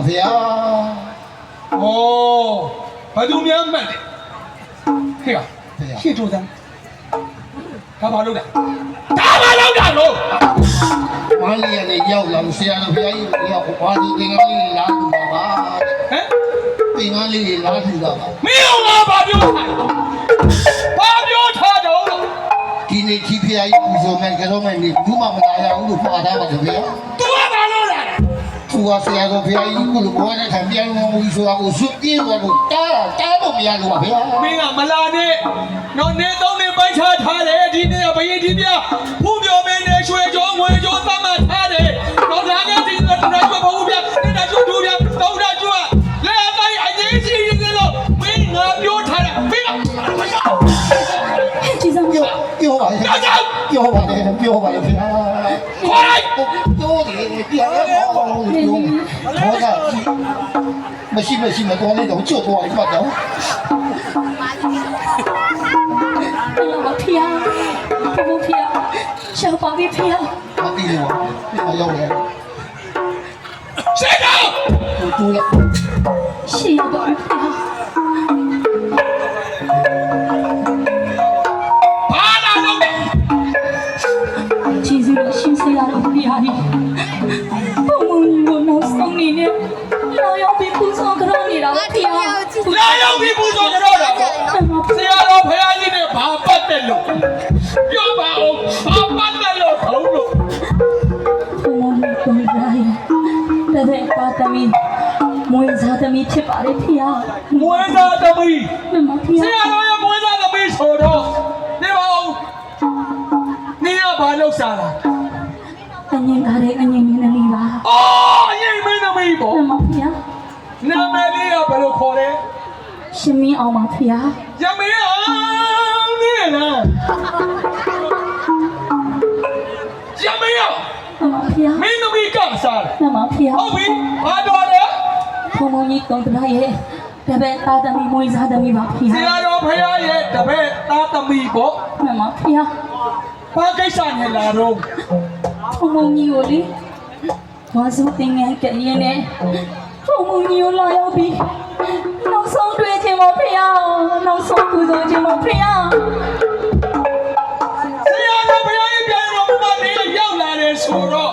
ဖေဟာဩဘာသူများမှတ်တယ်ဟေ့ရှေ့ထိုးစမ်းဒါဘာလုပ်တာလို့မလေးရနေရောက်လာဆရာတော်ဘုရားကြီးရောက်ဘာဒီသင်္ကန်းလေးလာထူတာပါဟမ်သင်္ကန်းလေးလာထူတာပါမင်းကဘာပြောထားတော့ဒီနေ့ကြီးဖျားကြီးပူဇော်မယ်ကြောမယ်နေဘူးမှမလာရဘူးလို့မှားထားပါတယ်ဗျာသူကဘာလို့လာလဲသူကဆရာတော်ဘုရားကြီးကလို့ဘောနဲ့ထိုင်ပြန်လို့ဘူးဆိုတာကိုစွပြေးသွားလို့တားလို့မရလို့ပါဗျာမင်းကမလာနဲ့တော့နေသုံးနေပိုင်းခြားထားတယ်ဒီနေ့ကဘယင်ကြီးပြဖူးပြောမင်းနဲ့ရွှေကြောငွေကြောသတ်မှတ်ထားတယ်တော့ဒါနဲ့ဒီတော့တရားကျွတ်ဖို့ပြနေတာကျွတ်တူပြတော့တာကျွတ်လဲအတိုင်းအရေးကြီးနေလို့မင်းငါပြောထားတယ်မင်းကကြည်စမ်းပြောပါလေပြောပါလေဗျာခေါ်လိုက်ပြောတယ်ပြောတာမရှိမတော်နေတော့ကြွတ်သွားပြီပတ်တော့ဖေရှောက်ပါပြီဖေမတီးလို့မရောက်လေရှေ့တော့တူရရှေ့တော့ဖေဘာလာလို့လဲကျေးဇူးတော်ရှင်ဆရာတော်ဘုရားကြီးဘုံဘုံကိုနောက်ဆုံးနေနဲ့လာရောက်ပြီးပူဇော်ကြတော့နေတာဖေလာရောက်ပြီးပူဇော်ကြတော့တာဆရာတော်ဘုရားကြီးနဲ့ဘာပတ်တယ်လို့ပြောပါဦးဘာပတ်တယ်လို့ဘုံလို့ဘုံကိုလာရင်တဲ့ပါသမီးမွေးစားသမီးဖြစ်ပါလေဖေမွေးစားသမီးမမဖေဆရာတော်ရဲ့မွေးစားသမီးဆိုတော့နေပါဦးနေရဘာလို့စားတာအငင်းကားတဲ့အငင်းမင်းသမီးပါအော်အငင်းမင်းသမီးပေါ့မမဖေနာမည်လေးကဘယ်လိုခေါ်လဲရှင်မင်းအောင်ပါဖေရမင်းအောင်နေလားရမင်းအောင်မမဖေမင်းသမီးကစားတယ်မမဖေဟုတ်ပြီဘာတော်လဲဘုံဘုံကြီးကောင်တရားရဲ့တပည့်သားသမီးမွေးစားသမီးပါဖေဆရာတော်ဖရာရဲ့တပည့်သားသမီးပေါ့မမဖေဘာကိစ္စနဲ့လာတော့ဘုံဘုံကြီးကိုလေဝါစုတင်ငယ်ကြရင်နဲ့ဘုံဘုံကြီးကိုလာရောက်ပြီးနောက်ဆုံးတွေ့ခြင်းမဖေနောက်ဆုံးပူဇော်ခြင်းမဖေဆရာတော်ဖရာရဲ့ပြန်တော်မူနေရောက်လာတယ်ဆိုတော့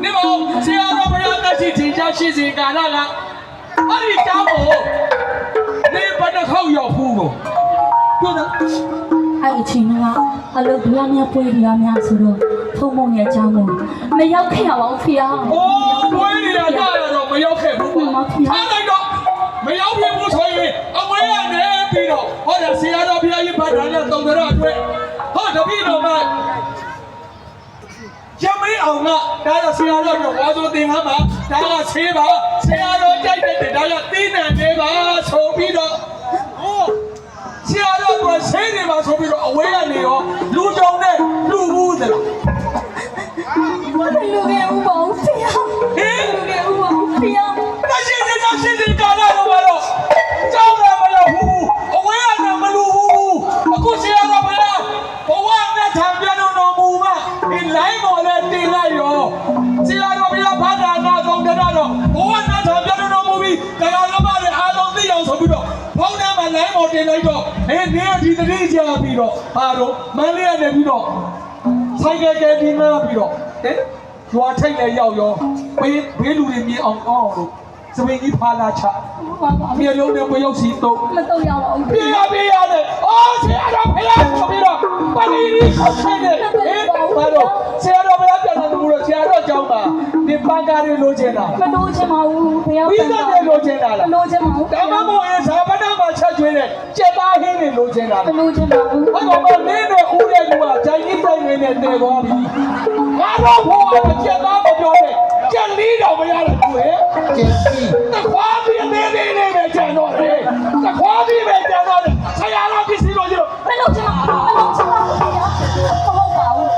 နေပါဦးဆရာတော်ဖရာတက်ရှိတင်ချရှိစီကာလကအဲ့ဒီတောင်းကိုနေဘယ်နှခေါက်ရောက်ဖူးကိုပြောတာအဲ့အချိန်ကအလုပ်ဘုရားများပွဲပြားများဆိုတော့ထုံမုံရဲ့အကြောင်းကိုမရောက်ခဲ့ရပါဘူးဖေ။အိုးပွဲနေတာတော့မရောက်ခဲ့ဘူး။အားလိုက်တော့မရောက်ပြီဘူးဆိုရင်အဝေးကနေပြီးတော့ဟောဆရာတော်ဘုရားကြီးဗတ်တော်နဲ့တုံကြတော့အတွက်ဟောတပည့်တော်ကရမင်းအောင်ကဒါကဆရာတော်ကဝါဆိုသင်္ကန်းပါဒါကဆေးပါဆရာတော်ကြိုက်တဲ့ဒါကသီးနှံနေပါဆိုပြီးတော့ဆရာတော်ကဆေးနေပါဆိုပြီးတော့အဝေးကနေရောလူကြောင်နဲ့လူဘူးသလားလူငယ်ဦးပါဦးဖေဟင်လူငယ်ဦးပါဦးဖေတရှိတဲ့ကာလတော့တော့ကြောင်းလည်းမရောက်ဘူးအဝေးကနေမလူဘူးအခုဆရာတော်ဘုရားဘဝနဲ့ထံပြန်တော်မူမှဒီလိုင်းပေါ်နဲ့တင်လိုက်ရောဆရာတော်ဘုရားဘာသာနာဆုံးကြတော့ဘဝနဲ့ထံပြန်တော်မူပြီးတရားတော်မှာလည်းအားလုံးသိအောင်ဆိုပြီးတော့ဘုန်းထဲမှာလိုင်းပေါ်တင်လိုက်တော့နေဒီတတိကျပြီးတော့ဟာတော့မန်းလေးကနေပြီးတော့ဆိုင်ကယ်ကယ်ဒီနာပြီးတော့ရွာထိတ်လည်းရောက်ရောဘေးလူတွေမြင်အောင်လို့စပင်းကြီးဖာလာချမြေလုံးနဲ့မရောက်စီတော့မတော့ရပါဘူးပြရတယ်အော်ဆရာတော်ဖယားဆိုပြီးတော့ပလီရီခေါ်ခဲ့တယ်ဘာလို့ဆရာတော်ဖယားပြန်လာလို့ဆရာတော်ကြောင်းပါဒီပန်းကားတွေလိုချင်တာမလိုချင်ပါဘူးဖယားပြီးတော့လိုချင်တာလားမလိုချင်ပါဘူးဒါမှမဟုတ်ရင်ဇာပနာမှာချက်ကျွေးတဲ့ကျက်သားဟင်းတွေလိုချင်တာမလိုချင်ပါဘူးအဲ့တော့မင်းနဲ့ဦးတဲ့လူကဂျိုင်ကြီးတိုင်နေနဲ့တည်သွားပြီငါတော့ဘိုးကကျက်သားမပြောနဲ့ကျက်လီးတော့မရတဲ့သူရဲ့ကျက်ပြီးတခွားပြီးနေပဲကျန်တော့တယ်တခွားပြီးပဲကျန်တော့တယ်ဆရာတော်ပစ္စည်းလိုချင်မလိုချင်ပါဘူးမလိုချင်ပါဘူးဖေဟုတ်ပါဘူး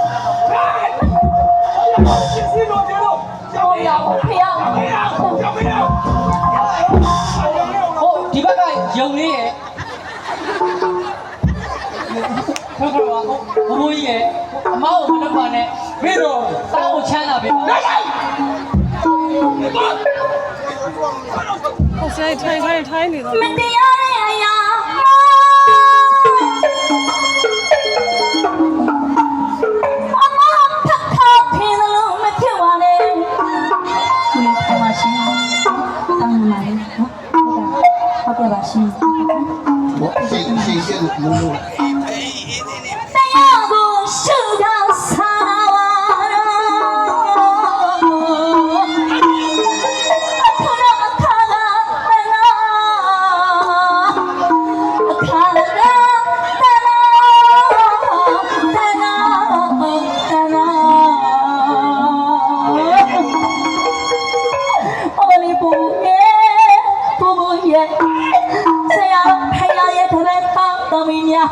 ပစ္စည်းလိုချင်တော့ကြောက်ရအောင်ဖေဟုတ်ဒီဘက်ကယုံလေးရဲ့ခေါ်ပါဘိုးကြီးရဲ့အမောက်ကိုမလုပ်ပါနဲ့ပြီးတော့တောင်းကိုချမ်းလာပြီ好像ထိုင်နေတော့ မတရားတဲ့အရာအမဖတ်ခါဖင်းလို့မဖြစ်ပါနဲ့ဒီအမရှင်တောင်းနေပါလေနော်ဟုတ်ကဲ့ပါရှင် 我谁这个葫芦？ တရားကိုရှုထောက်စားပါတော့အခါကတနာအခါကတနာအော်လီပူရဲ့ဆရာဖယားရဲ့တရက်တောင်းတော်မီများ